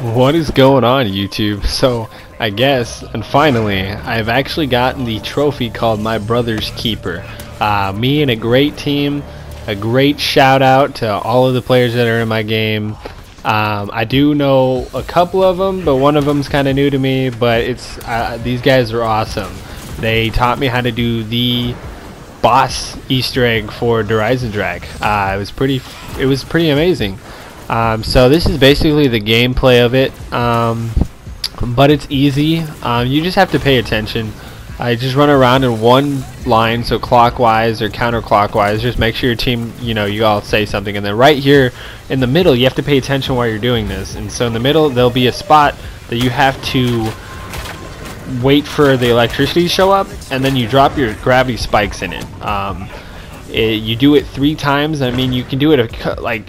What is going on, YouTube? So, I guess, and finally, I've actually gotten the trophy called My Brother's Keeper. Me and a great team, a great shout out to all of the players that are in my game. I do know a couple of them, but one of them's kind of new to me, but it's these guys are awesome. They taught me how to do the boss Easter egg for Horizon Drag. It was pretty amazing. So this is basically the gameplay of it, but it's easy. You just have to pay attention. I just run around in one line, so clockwise or counterclockwise. Just make sure your team, you all say something, and then right here in the middle, you have to pay attention while you're doing this. And so in the middle, there'll be a spot that you have to wait for the electricity to show up, and then you drop your gravity spikes in it. You do it 3 times. I mean, you can do it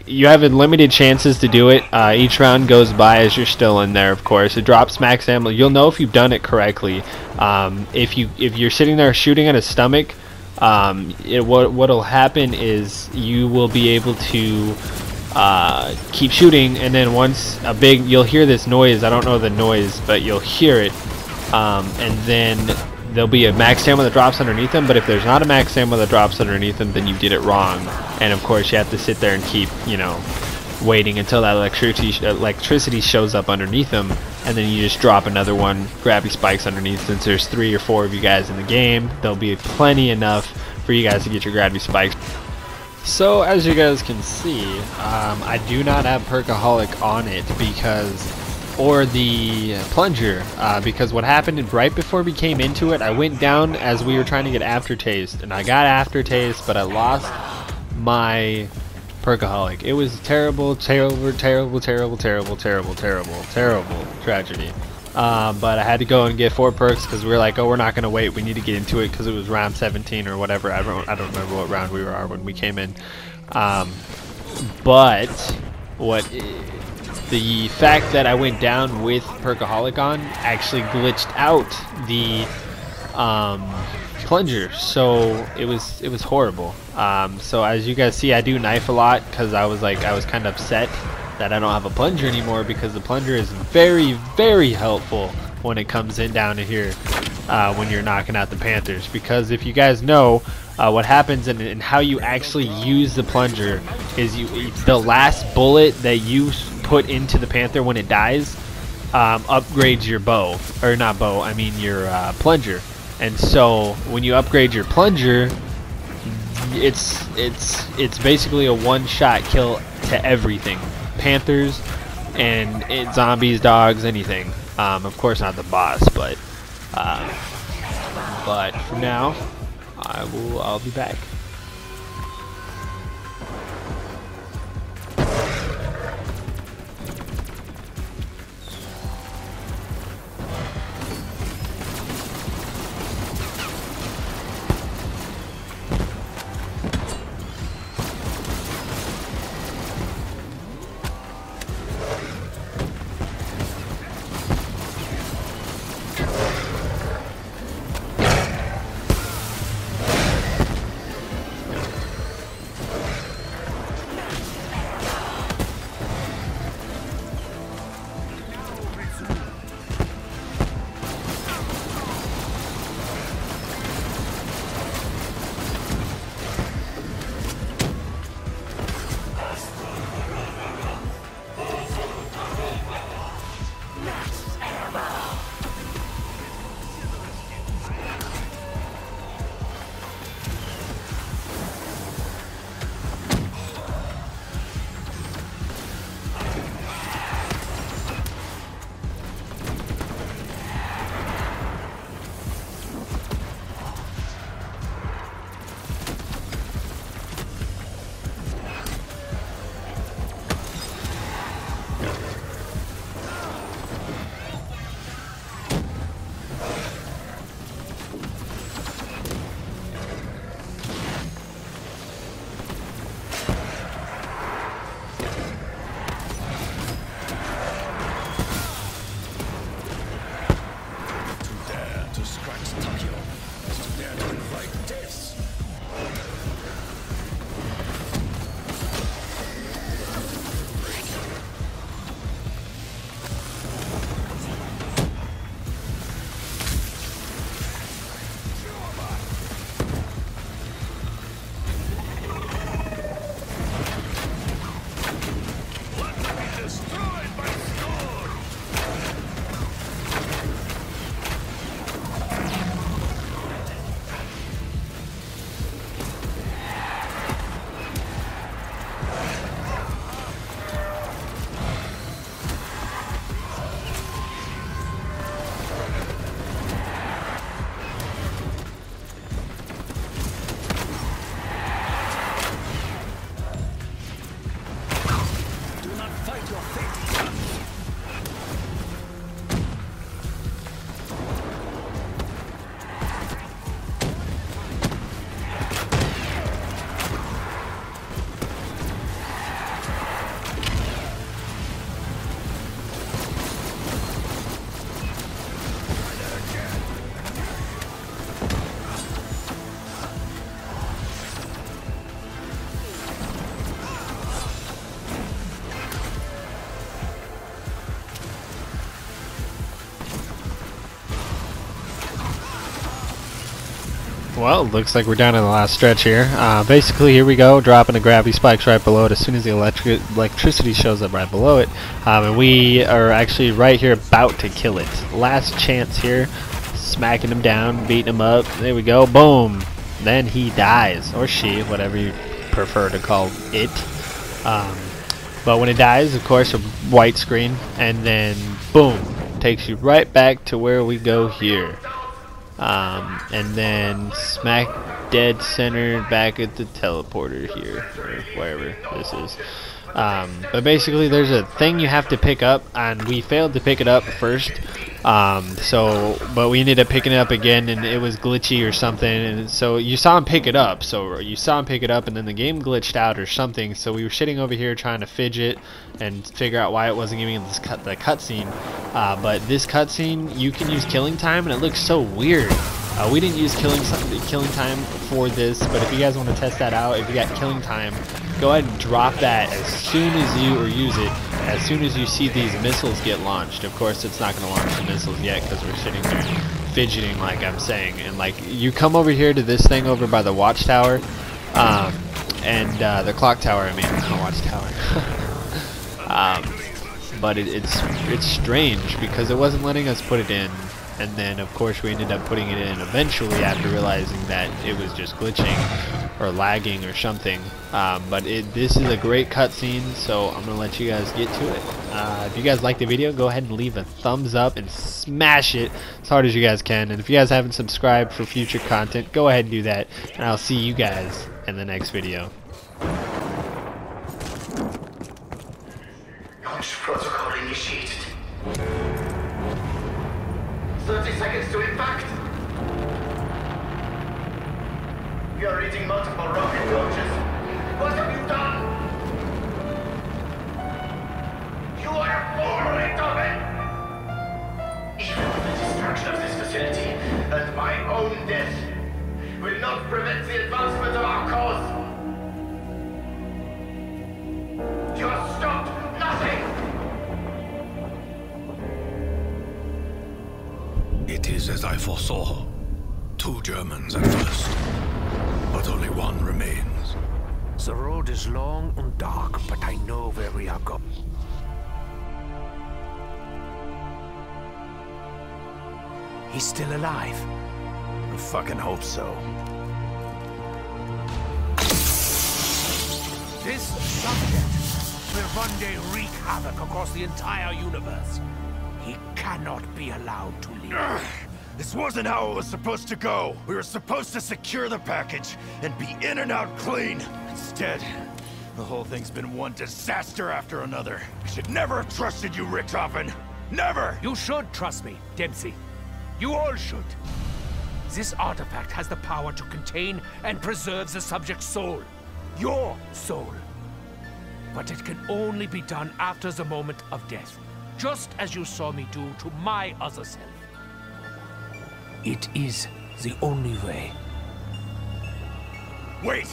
you have unlimited chances to do it. Each round goes by as you're still in there. Of course, it drops max ammo. You'll know if you've done it correctly. If you're sitting there shooting at his stomach, what'll happen is you will be able to keep shooting, and then once you'll hear this noise. I don't know the noise, but you'll hear it, and then there'll be a max ammo that drops underneath them. But if there's not a max ammo that drops underneath them, then you did it wrong. And of course, you have to sit there and keep, waiting until that electricity shows up underneath them, and then you just drop another one, gravity spikes underneath. Since there's 3 or 4 of you guys in the game, there'll be plenty enough for you guys to get your gravity spikes. So as you guys can see, I do not have Perkaholic on it or the plunger, because what happened right before we came into it, I went down as we were trying to get Aftertaste, and I got Aftertaste, but I lost my Perkaholic. It was terrible tragedy. But I had to go and get 4 perks because we were like, oh, we're not gonna wait, we need to get into it, because it was round 17 or whatever. I don't remember what round we were when we came in. But the fact that I went down with Perkaholic on actually glitched out the plunger, so it was horrible. So as you guys see, I do knife a lot because I was kind of upset that I don't have a plunger anymore, because the plunger is very, very helpful when it comes down to here when you're knocking out the Panthers. Because if you guys know what happens and how you actually use the plunger is the last bullet that you put into the Panther when it dies upgrades your bow, or not bow, I mean your plunger. And so when you upgrade your plunger, it's basically a one-shot kill to everything, Panthers and zombies, dogs, anything. Of course not the boss, but for now I'll be back. Well, looks like we're down in the last stretch here. Basically, here we go, dropping the gravity spikes right below it as soon as the electricity shows up right below it. And we are actually right here about to kill it. Last chance here, smacking him down, beating him up. There we go, boom. Then he dies, or she, whatever you prefer to call it. But when it dies, of course, a white screen, and then boom, takes you right back to where we go here. And then smack dead center back at the teleporter here, or wherever this is. But basically there's a thing you have to pick up, and we failed to pick it up first. But we ended up picking it up again, and it was glitchy or something, and so you saw him pick it up, and then the game glitched out or something, so we were sitting over here trying to fidget and figure out why it wasn't giving us the cutscene. But this cutscene, you can use killing time, and it looks so weird. We didn't use killing time for this, but if you guys want to test that out, if you got killing time, go ahead and drop that as soon as as soon as you see these missiles get launched. Of course, it's not going to launch the missiles yet because we're sitting there fidgeting, like I'm saying. And like, you come over here to this thing over by the watchtower, and the clock tower. I mean, not watchtower. But it's strange because it wasn't letting us put it in. And then, of course, we ended up putting it in eventually after realizing that it was just glitching or lagging or something. But this is a great cutscene, so I'm going to let you guys get to it. If you guys like the video, go ahead and leave a thumbs up and smash it as hard as you guys can. And if you guys haven't subscribed for future content, go ahead and do that. And I'll see you guys in the next video. Launch protocol initiated. 30 seconds to impact. You're reading multiple rocket launches. What have you done? You are a fool, Beethoven! Even the destruction of this facility and my own death will not prevent the advancement of our cause. You have stopped nothing! It is as I foresaw. 2 Germans at first, but only one remains. The road is long and dark, but I know where we are going. He's still alive. I fucking hope so. This subject will one day wreak havoc across the entire universe. He cannot be allowed to live. This wasn't how it was supposed to go. We were supposed to secure the package and be in and out clean. Instead, the whole thing's been one disaster after another. I should never have trusted you, Richthofen. Never! You should trust me, Dempsey. You all should. This artifact has the power to contain and preserve the subject's soul. Your soul. But it can only be done after the moment of death. Just as you saw me do to my other self. It is the only way. Wait!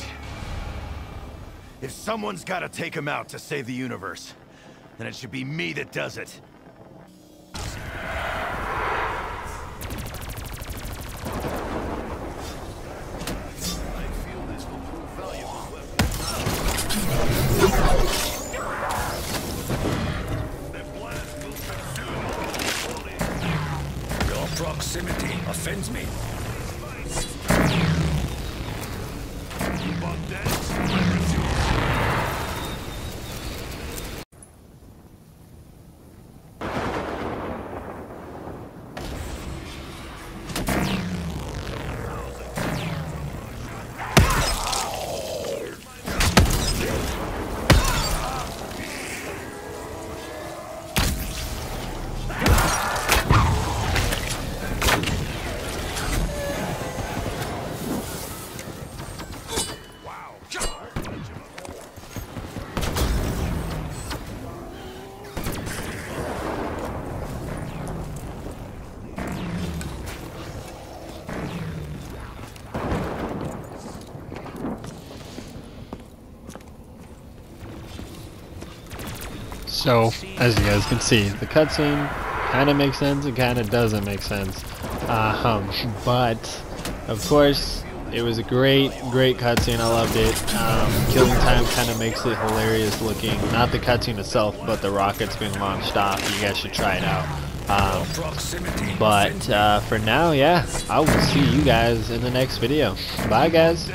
If someone's gotta take him out to save the universe, then it should be me that does it. Your proximity offends me. So, as you guys can see, the cutscene kind of makes sense and kind of doesn't make sense. But, of course, it was a great cutscene. I loved it. Killing time kind of makes it hilarious looking. Not the cutscene itself, but the rockets being launched off. You guys should try it out. But for now, yeah, I will see you guys in the next video. Bye, guys.